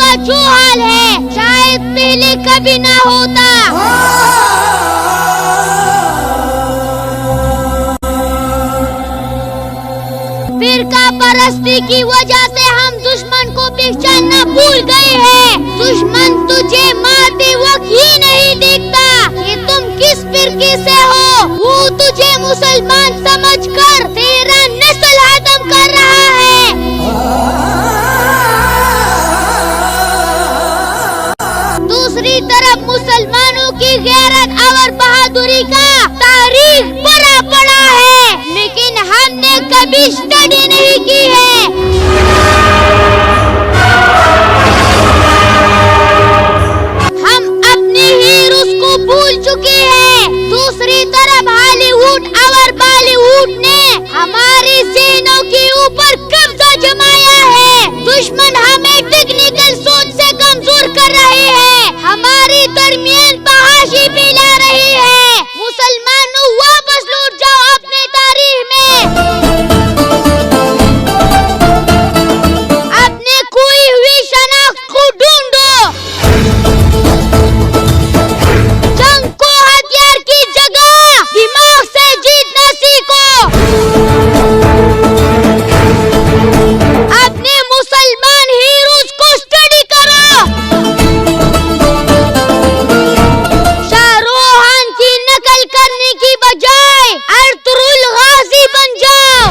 का जो हाल है शायद पहले कभी ना होता। फिरका परस्ती की वजह से हम दुश्मन को पहचानना भूल गए हैं। दुश्मन तुझे मारते वक्त ही नहीं देखता कि तुम किस फिरके से हो। वो तुझे मुसलमान समझकर तेरा नस्ल खत्म कर रहा है। दूसरी तरफ मुसलमानों की गैरत और बहादुरी का तारीख भरा पड़ा है, लेकिन हमने कभी स्टडी नहीं की है। हम अपने हीरोज को भूल चुके हैं। दूसरी तरफ हॉलीवुड और बॉलीवुड ने हमारी सेनाओं के ऊपर कब्जा जमाया है। दुश्मन हमें टेक्निकल सोच से कमजोर कर रहे हैं, हमारी दरमियान बहाशी फैला रही है। मुसलमानों वापस लौट जाओ अपने तारीख में। अपने खोई हुई शनाख्त को ढूंढो। जंग को हथियार की जगह दिमाग से जीतना सीखो। अपने मुसलमान हीरोज को स्टडी करो। शाहरुखान की नकल करने की बजाय अर्तुगरुल गाजी बन जाओ।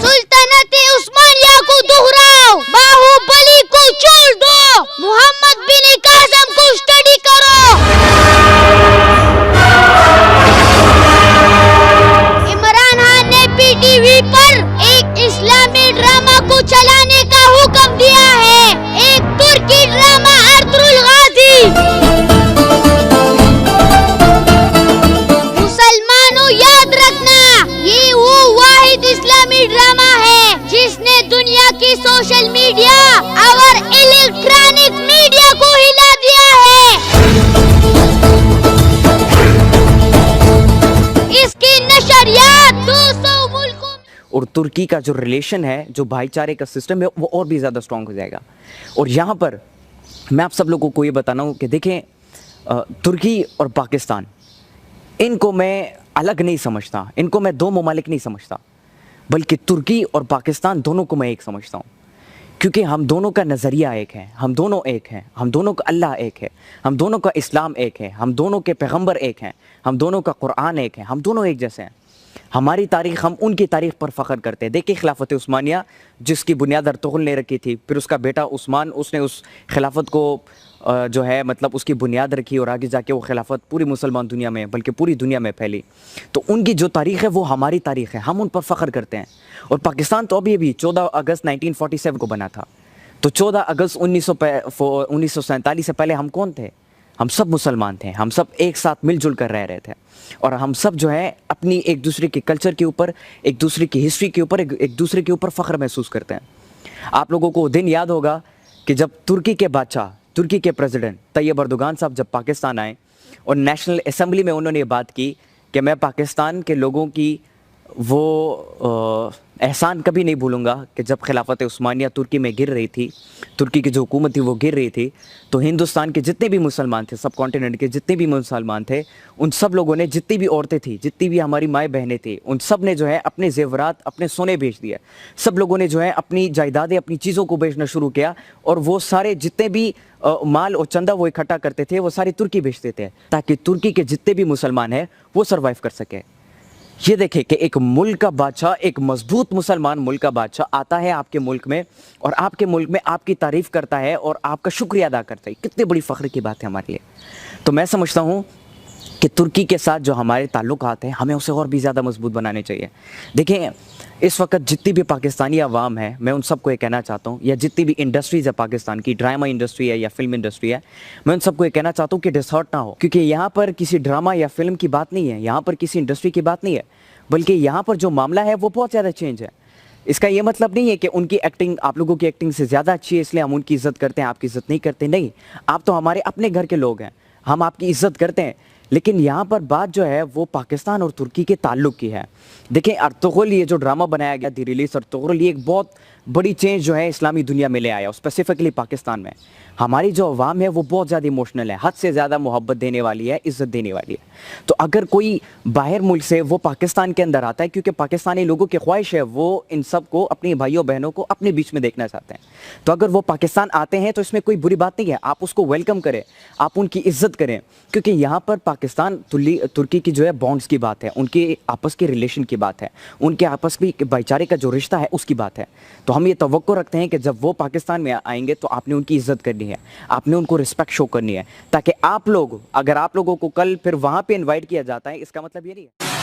सुल्तानते उस्मानिया को दोहराओ। बाहुबली को छोड़ दो। मोहम्मद बिन कासिम को स्टडी करो। इमरान खान ने पीटीवी पर एक इस्लामी ड्रामा को चलाने का हुक्म दिया है, एक तुर्की ड्रामा अर्तुगरुल गाजी। मुसलमानों याद रखना, ये वो वाहिद इस्लामी ड्रामा है जिसने दुनिया की सोशल मीडिया और इलेक्ट्रॉनिक मीडिया को हिला दिया है। इसकी नशरियात 200 मुल्कों में। और तुर्की का जो रिलेशन है, जो भाईचारे का सिस्टम है, वो और भी ज़्यादा स्ट्रॉन्ग हो जाएगा। और यहाँ पर मैं आप सब लोगों को ये बताना हूँ कि देखें, तुर्की और पाकिस्तान, इनको मैं अलग नहीं समझता, इनको मैं दो ममालिक नहीं समझता, बल्कि तुर्की और पाकिस्तान दोनों को मैं एक समझता हूँ। क्योंकि हम दोनों का नज़रिया एक है, हम दोनों एक हैं, हम दोनों का अल्लाह एक है, हम दोनों का इस्लाम एक है, हम दोनों के पैगंबर एक हैं, हम दोनों का कुरान एक है, हम दोनों एक जैसे हैं। हमारी तारीख़, हम उनकी तारीख़ पर फ़ख्र करते हैं। देखिए खिलाफत उस्मानिया, जिसकी बुनियाद अर्तुगरुल ने रखी थी, फिर उसका बेटा उस्मान, उसने उस खिलाफत को जो है मतलब उसकी बुनियाद रखी, और आगे जाके वो खिलाफत पूरी मुसलमान दुनिया में, बल्कि पूरी दुनिया में फैली। तो उनकी जो तारीख़ है वो हमारी तारीख़ है, हम उन पर फ़ख्र करते हैं। और पाकिस्तान तो अभी 14 अगस्त 1947 को बना था। तो 14 अगस्त 1947 से पहले हम कौन थे? हम सब मुसलमान थे, हम सब एक साथ मिलजुल कर रह रहे थे। और हम सब जो है अपनी एक दूसरे के कल्चर के ऊपर, एक दूसरे की हिस्ट्री के ऊपर, एक दूसरे के ऊपर फ़ख्र महसूस करते हैं। आप लोगों को दिन याद होगा कि जब तुर्की के बादशाह, तुर्की के प्रेसिडेंट तैयब अर्दोगान साहब जब पाकिस्तान आए और नेशनल असेंबली में उन्होंने ये बात की कि मैं पाकिस्तान के लोगों की वो एहसान कभी नहीं भूलूंगा कि जब खिलाफत उस्मानिया तुर्की में गिर रही थी, तुर्की की जो हुकूमत थी वो गिर रही थी, तो हिंदुस्तान के जितने भी मुसलमान थे, सब कॉन्टिनेंट के जितने भी मुसलमान थे, उन सब लोगों ने, जितनी भी औरतें थी, जितनी भी हमारी माएँ बहनें थी, उन सब ने जो है अपने जेवरात, अपने सोने बेच दिए। सब लोगों ने जो है अपनी जायदादें, अपनी चीज़ों को बेचना शुरू किया, और वो सारे जितने भी माल और चंदा वो इकट्ठा करते थे, वो सारी तुर्की बेचते थे, ताकि तुर्की के जितने भी मुसलमान हैं वो सर्वाइव कर सके। ये देखें कि एक मुल्क का बादशाह, एक मजबूत मुसलमान मुल्क का बादशाह आता है आपके मुल्क में, और आपके मुल्क में आपकी तारीफ़ करता है और आपका शुक्रिया अदा करता है। कितनी बड़ी फ़ख्र की बात है हमारे लिए। तो मैं समझता हूँ कि तुर्की के साथ जो हमारे ताल्लुकात हैं, हमें उसे और भी ज़्यादा मजबूत बनाने चाहिए। देखें, इस वक्त जितनी भी पाकिस्तानी अवाम है, मैं उन सबको ये कहना चाहता हूँ, या जितनी भी इंडस्ट्रीज़ है पाकिस्तान की, ड्रामा इंडस्ट्री है या फिल्म इंडस्ट्री है, मैं उन सबको ये कहना चाहता हूँ कि डिसहर्ट ना हो। क्योंकि यहाँ पर किसी ड्रामा या फिल्म की बात नहीं है, यहाँ पर किसी इंडस्ट्री की बात नहीं है, बल्कि यहाँ पर जो मामला है वो बहुत ज़्यादा चेंज है। इसका ये मतलब नहीं है कि उनकी एक्टिंग आप लोगों की एक्टिंग से ज़्यादा अच्छी है इसलिए हम उनकी इज़्ज़त करते हैं, आपकी इज़्ज़त नहीं करते। नहीं, आप तो हमारे अपने घर के लोग हैं, हम आपकी इज़्ज़त करते हैं। लेकिन यहाँ पर बात जो है वो पाकिस्तान और तुर्की के ताल्लुक़ की है। देखें, अर्तुगरुल, ये जो ड्रामा बनाया गया, द रिलीज अर्तुगरुल, ये एक बहुत बड़ी चेंज जो है इस्लामी दुनिया में ले आया, और स्पेसिफिकली पाकिस्तान में हमारी जो अवाम है वो बहुत ज़्यादा इमोशनल है, हद से ज़्यादा मोहब्बत देने वाली है, इज़्ज़त देने वाली है। तो अगर कोई बाहर मुल्क से वो पाकिस्तान के अंदर आता है, क्योंकि पाकिस्तानी लोगों की ख्वाहिश है वो इन सब को, अपने भाइयों बहनों को अपने बीच में देखना चाहते हैं, तो अगर वो पाकिस्तान आते हैं तो इसमें कोई बुरी बात नहीं है, आप उसको वेलकम करें, आप उनकी इज़्ज़त करें, क्योंकि यहाँ पर पाकिस्तान तुर्की की जो है बॉन्ड्स की बात है, उनके आपस के रिलेशन की बात है, उनके आपस में भाईचारे का जो रिश्ता है उसकी बात है। तो हम ये तवक्को रखते हैं कि जब वो पाकिस्तान में आएंगे तो आपने उनकी इज़्ज़त करनी है, आपने उनको रिस्पेक्ट शो करनी है, ताकि आप लोग, अगर आप लोगों को कल फिर वहाँ पे इनवाइट किया जाता है, इसका मतलब ये नहीं है